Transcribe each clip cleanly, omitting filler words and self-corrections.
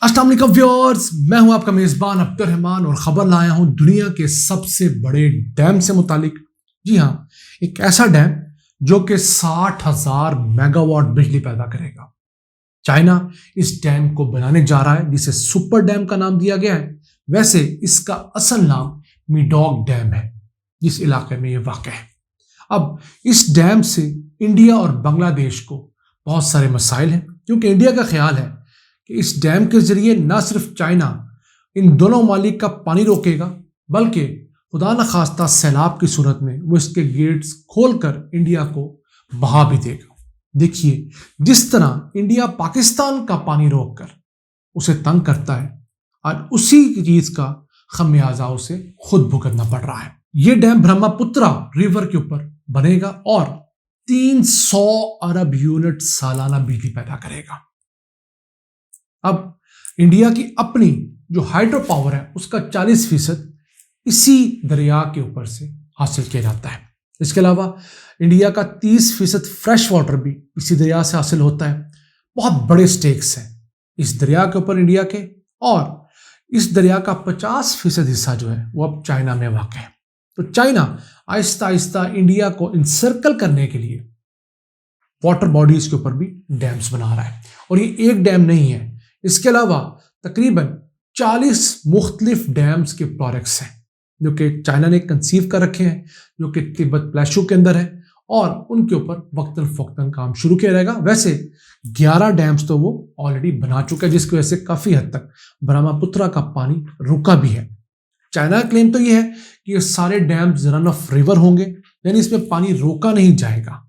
अस्सलाम वालेकुम व्यूअर्स, मैं हूं आपका मेज़बान अब्दुर्रहमान और ख़बर लाया हूं दुनिया के सबसे बड़े डैम से मुतालिक। जी हां, एक ऐसा डैम जो कि 60,000 मेगावाट बिजली पैदा करेगा। चाइना इस डैम को बनाने जा रहा है जिसे सुपर डैम का नाम दिया गया है। वैसे इसका असल नाम मिडॉग डैम है जिस इलाके में ये वाक़ है। अब इस डैम से इंडिया और बांग्लादेश को बहुत सारे मसाइल हैं, क्योंकि इंडिया का ख्याल है कि इस डैम के जरिए न सिर्फ चाइना इन दोनों ममालिक का पानी रोकेगा, बल्कि खुदा न खास्ता सैलाब की सूरत में वो इसके गेट्स खोलकर इंडिया को बहा भी देगा। देखिए, जिस तरह इंडिया पाकिस्तान का पानी रोककर उसे तंग करता है और उसी चीज का खमियाजा उसे खुद भुगतना पड़ रहा है। ये डैम ब्रह्मपुत्रा रिवर के ऊपर बनेगा और 300 अरब यूनिट सालाना बिजली पैदा करेगा। अब इंडिया की अपनी जो हाइड्रो पावर है उसका 40% इसी दरिया के ऊपर से हासिल किया जाता है। इसके अलावा इंडिया का 30% फ्रेश वाटर भी इसी दरिया से हासिल होता है। बहुत बड़े स्टेक्स हैं इस दरिया के ऊपर इंडिया के, और इस दरिया का 50% हिस्सा जो है वो अब चाइना में वाक़ है। तो चाइना आहिस्ता आहिस्ता इंडिया को इंसर्कल करने के लिए वाटर बॉडीज के ऊपर भी डैम्स बना रहा है, और ये एक डैम नहीं है। इसके अलावा तकरीबन 40 मुख्तलिफ डैम्स के प्रोजेक्ट्स हैं जो कि चाइना ने कंसीव कर रखे हैं, जो कि तिब्बत प्लेशू के अंदर है, और उनके ऊपर वक्तन फ़ौक्तन काम शुरू किया जाएगा। वैसे 11 डैम्स तो वो ऑलरेडी बना चुका है, जिसकी वजह से काफ़ी हद तक ब्रह्मपुत्रा का पानी रुका भी है। चाइना का क्लेम तो ये है कि ये सारे डैम्स रन ऑफ रिवर होंगे, यानी इसमें पानी रोका नहीं जाएगा,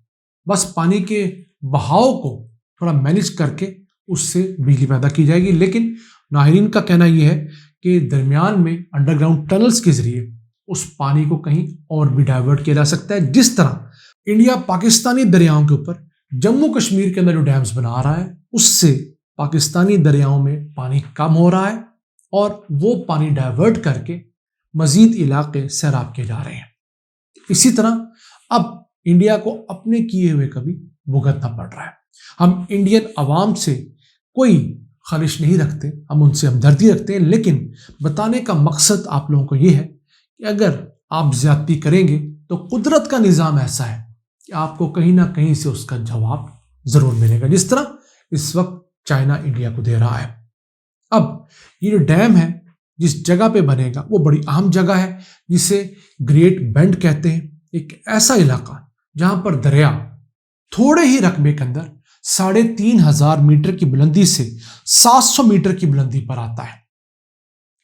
बस पानी के बहाव को थोड़ा मैनेज करके उससे बिजली पैदा की जाएगी। लेकिन नाहरीन का कहना यह है कि दरमियान में अंडरग्राउंड टनल्स के जरिए उस पानी को कहीं और भी डाइवर्ट किया जा सकता है। जिस तरह इंडिया पाकिस्तानी दरियाओं के ऊपर जम्मू कश्मीर के अंदर जो डैम्स बना रहा है, उससे पाकिस्तानी दरियाओं में पानी कम हो रहा है और वो पानी डाइवर्ट करके मजीद इलाके सैराब किए जा रहे हैं। इसी तरह अब इंडिया को अपने किए हुए कभी भुगतना पड़ रहा है। हम इंडियन अवाम से कोई ख्वाहिश नहीं रखते, हम उनसे हमदर्दी रखते हैं, लेकिन बताने का मकसद आप लोगों को यह है कि अगर आप ज्यादती करेंगे तो कुदरत का निज़ाम ऐसा है कि आपको कहीं ना कहीं से उसका जवाब जरूर मिलेगा, जिस तरह इस वक्त चाइना इंडिया को दे रहा है। अब ये जो डैम है जिस जगह पे बनेगा वो बड़ी अहम जगह है, जिसे ग्रेट बेंड कहते हैं। एक ऐसा इलाका जहां पर दरिया थोड़े ही रकबे के अंदर 3,500 मीटर की बुलंदी से 700 मीटर की बुलंदी पर आता है।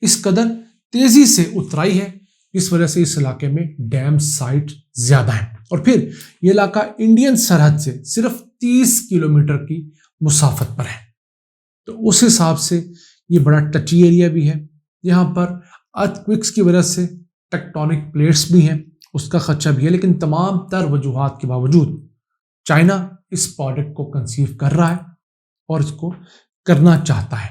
इस कदर तेजी से उतराई है, इस वजह से इस इलाके में डैम साइट ज्यादा है। और फिर यह इलाका इंडियन सरहद से सिर्फ 30 किलोमीटर की मुसाफत पर है, तो उस हिसाब से ये बड़ा टची एरिया भी है। यहाँ पर अर्थक्वेक्स की वजह से टेक्टोनिक प्लेट्स भी हैं, उसका खदशा भी है। लेकिन तमाम तर वजूहात के बावजूद चाइना इस प्रोजेक्ट को कंसीव कर रहा है और इसको करना चाहता है।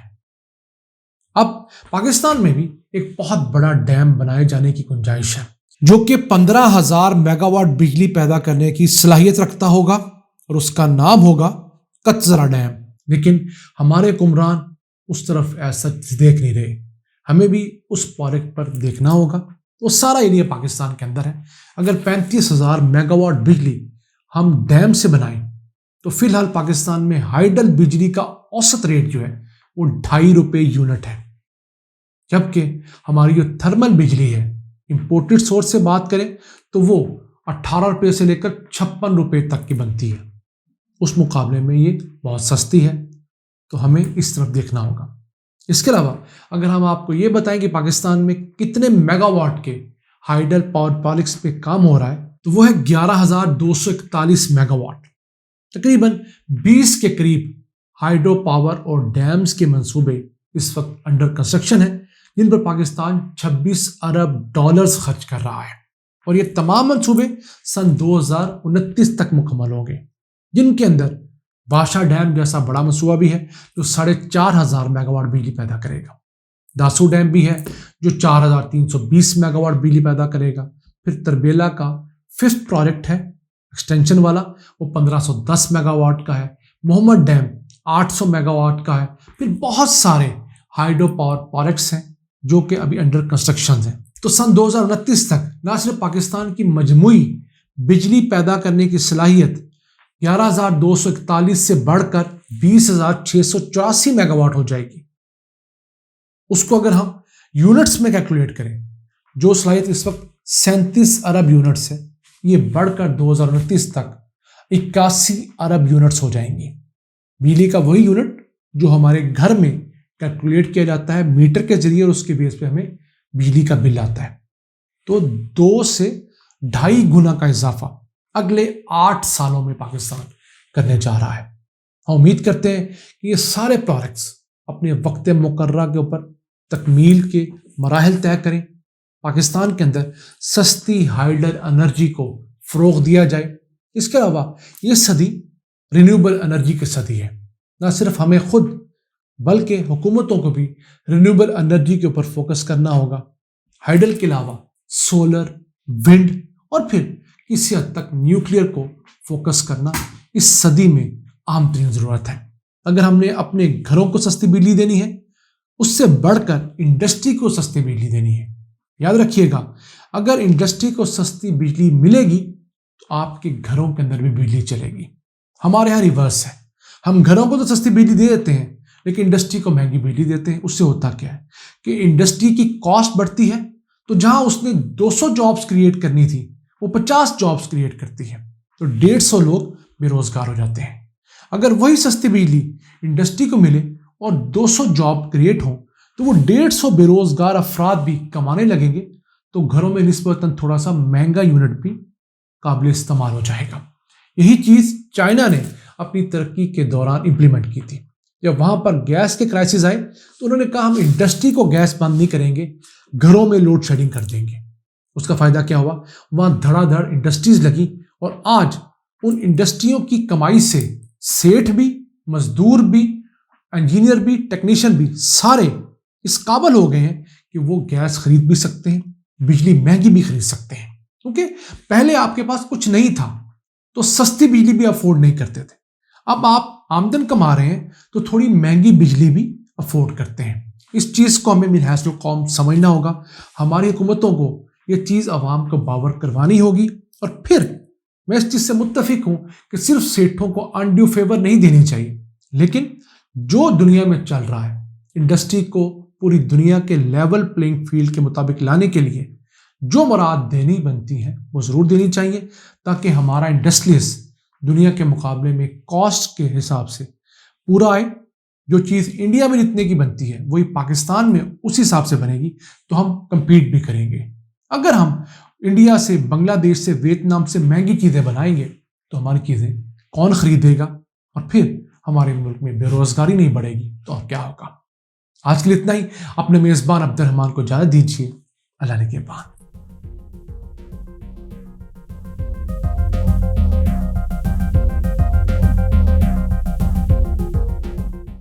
अब पाकिस्तान में भी एक बहुत बड़ा डैम बनाए जाने की गुंजाइश है, जो कि 15,000 मेगावाट बिजली पैदा करने की सलाहियत रखता होगा, और उसका नाम होगा कचजरा डैम। लेकिन हमारे हुक्मरान उस तरफ ऐसा देख नहीं रहे। हमें भी उस प्रोजेक्ट पर देखना होगा। वो सारा एरिया पाकिस्तान के अंदर है। अगर 35,000 मेगावाट बिजली हम डैम से बनाएं तो फिलहाल पाकिस्तान में हाइडल बिजली का औसत रेट जो है वो 2.5 रुपये यूनिट है, जबकि हमारी जो थर्मल बिजली है इंपोर्टेड सोर्स से बात करें तो वो 18 रुपये से लेकर 56 रुपये तक की बनती है। उस मुकाबले में ये बहुत सस्ती है, तो हमें इस तरफ देखना होगा। इसके अलावा अगर हम आपको ये बताएं कि पाकिस्तान में कितने मेगावाट के हाइडल पावर प्रोजेक्ट्स पे काम हो रहा है, तो वो है 11,241 मेगावाट। तकरीबन 20 के करीब हाइड्रो पावर और डैम्स के मंसूबे इस वक्त अंडर कंस्ट्रक्शन है, जिन पर पाकिस्तान 26 अरब डॉलर्स खर्च कर रहा है, और ये तमाम मंसूबे सन 2029 तक मुकम्मल होंगे, जिनके अंदर बादशाह डैम जैसा बड़ा मंसूबा भी है जो 4,500 मेगावाट बिजली पैदा करेगा। दासू डैम भी है जो 4,320 मेगावाट बिजली पैदा करेगा। फिर तरबेला का 5th प्रोजेक्ट है एक्सटेंशन वाला, वो 1510 मेगावाट का है। मोहम्मद डैम 800 मेगावाट का है। फिर बहुत सारे ہائیڈرو پاور پروجیکٹس ہیں جو کہ ابھی انڈر کنسٹرکشن ہیں. تو سن 2029 تک نہ صرف پاکستان کی مجموعی بجلی پیدا کرنے کی صلاحیت 11,241 سے بڑھ کر 20,684 میگا واٹ ہو جائے گی. اس کو اگر ہم یونٹس میں کیلکولیٹ کریں، جو صلاحیت اس وقت 37 ارب یونٹس ہے، یہ بڑھ کر 2029 تک 81 ارب یونٹس ہو جائیں گی. بجلی کا وہی یونٹ جو ہمارے گھر میں کیلکولیٹ کیا جاتا ہے میٹر کے ذریعے، اور اس کے بیس پہ ہمیں بجلی کا بل آتا ہے. تو 2 سے 2.5 گنا کا اضافہ اگلے 8 سالوں میں پاکستان کرنے جا رہا ہے. ہم امید کرتے ہیں کہ یہ سارے پروجیکٹس اپنے وقت مقررہ کے اوپر تکمیل کے مراحل طے کریں، پاکستان کے اندر سستی ہائیڈر انرجی کو فروغ دیا جائے. اس کے علاوہ یہ صدی رینیوبل انرجی کی صدی ہے. نہ صرف ہمیں خود بلکہ حکومتوں کو بھی رینیوبل انرجی کے اوپر فوکس کرنا ہوگا. ہائیڈل کے علاوہ سولر، ونڈ اور پھر کسی حد تک نیوکلیئر کو فوکس کرنا اس صدی میں اہم ترین ضرورت ہے. اگر ہم نے اپنے گھروں کو سستی بجلی دینی ہے، اس سے بڑھ کر انڈسٹری کو سستی بجلی دینی ہے. یاد رکھیے گا، اگر انڈسٹری کو سستی بجلی ملے گی تو آپ کے گھروں کے اندر بھی بجلی چلے گی. ہمارے یہاں ریورس ہے، ہم گھروں کو تو سستی بجلی دے دیتے ہیں لیکن انڈسٹری کو مہنگی بجلی دیتے ہیں. اس سے ہوتا کیا ہے کہ انڈسٹری کی کاسٹ بڑھتی ہے، تو جہاں اس نے 200 جابس کریٹ کرنی تھی وہ 50 جابس کریٹ کرتی ہے، تو 150 لوگ بے روزگار ہو جاتے ہیں. اگر وہی سستی بجلی انڈسٹری کو ملے اور 200 جاب کریٹ ہوں تو وہ 150 بے روزگار افراد بھی کمانے لگیں گے، تو گھروں میں نسبتاً تھوڑا سا مہنگا یونٹ بھی قابل استعمال ہو جائے گا. یہی چیز چائنا نے اپنی ترقی کے دوران امپلیمنٹ کی تھی. جب وہاں پر گیس کے کرائسس آئے تو انہوں نے کہا ہم انڈسٹری کو گیس بند نہیں کریں گے، گھروں میں لوڈ شیڈنگ کر دیں گے. اس کا فائدہ کیا ہوا؟ وہاں دھڑا دھڑ انڈسٹریز لگی، اور آج ان انڈسٹریوں کی کمائی سے سیٹھ بھی، مزدور بھی، انجینئر بھی، ٹیکنیشین بھی سارے اس قابل ہو گئے ہیں کہ وہ گیس خرید بھی سکتے ہیں، بجلی مہنگی بھی خرید سکتے ہیں. کیونکہ پہلے آپ کے پاس کچھ نہیں تھا تو سستی بجلی بھی افورڈ نہیں کرتے تھے. اب آپ آمدن کما رہے ہیں تو تھوڑی مہنگی بجلی بھی افورڈ کرتے ہیں. اس چیز کو ہمیں من حیث القوم سمجھنا ہوگا. ہماری حکومتوں کو یہ چیز عوام کو باور کروانی ہوگی. اور پھر میں اس چیز سے متفق ہوں کہ صرف سیٹھوں کو انڈیو فیور نہیں دینی چاہیے، لیکن جو دنیا میں چل رہا ہے انڈسٹری کو پوری دنیا کے لیول پلینگ فیلڈ کے مطابق لانے کے لیے جو مراد دینی بنتی ہیں وہ ضرور دینی چاہیے، تاکہ ہمارا انڈسٹریز دنیا کے مقابلے میں کاسٹ کے حساب سے پورا آئے. جو چیز انڈیا میں جتنے کی بنتی ہے وہی پاکستان میں اس حساب سے بنے گی تو ہم کمپیٹ بھی کریں گے. اگر ہم انڈیا سے، بنگلہ دیش سے، ویتنام سے مہنگی چیزیں بنائیں گے تو ہماری چیزیں کون خریدے گا؟ اور پھر ہمارے ملک میں بے روزگاری نہیں بڑھے گی تو اور کیا ہوگا؟ آج کے لیے اتنا ہی. اپنے میزبان عبد الرحمان کو اجازت دیجیے. اللہ نے کے بعد.